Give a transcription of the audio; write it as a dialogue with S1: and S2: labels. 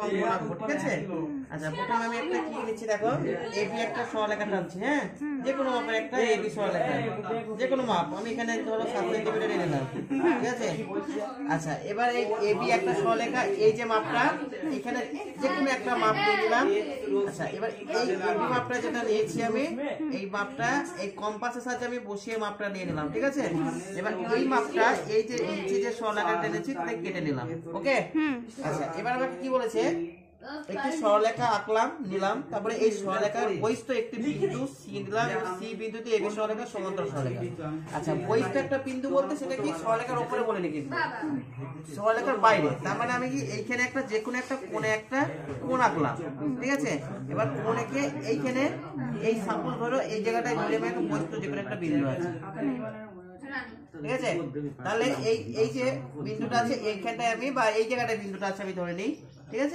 S1: অঙ্কন আঁকবো, ঠিক আছে? আচ্ছা, প্রথমে আমি একটা কি নিচ্ছি দেখো, এবি একটা সরলরেখা টানছি। হ্যাঁ, যে কোনো মাপের একটা এবি সরলরেখা, যে কোনো মাপ। আমি এখানে ধরো 7 সেন্টিমিটার নিয়ে নিলাম, ঠিক আছে? আচ্ছা, এবার এই এবি একটা সরলরেখা, এই যে মাপটা এখানে যে কোনো একটা মাপ নিয়ে নিলাম। আচ্ছা, এবার এই এবি মাপটা যেটা নিয়েছি আমি, এই মাপটা এই কম্পাসের সাহায্যে আমি বসিয়ে মাপটা নিয়ে নিলাম, ঠিক আছে? এবার এই মাপটা এই যে নিচে যে সরলরেখাটা টেনেছি তাতে কেটে নিলাম। ওকে? আচ্ছা, এবার আমাকে কি বলেছে, একটি সরলরেখা আঁকলাম, নিলাম, তারপরে এই সরলরেখার বহিস্থ একটি বিন্দু সি নিলাম, সি বিন্দুতে এবি সরলরেখা সমান্তরাল সরলরেখা। আচ্ছা, বহিস্থ একটা বিন্দু বলতে সেটা কি সরলরেখার উপরে বলে নি, কিন্তু সরলরেখার বাইরে। তার মানে আমি কি এইখানে একটা যে কোনো একটা কোণে একটা কোণ আঁকলাম, ঠিক আছে? এবার কোণেকে এইখানে এই সাপোজ ধরো এই জায়গাটায় ধরে আমি একটা বহিস্থ যে কোনো একটা বিন্দু আছে, ঠিক আছে? তাহলে এই যে বিন্দুটা আছে এইখানটায় আমি, বা এই জায়গাটায় বিন্দুটা আছে আমি ধরে নিই, ঠিক আছে?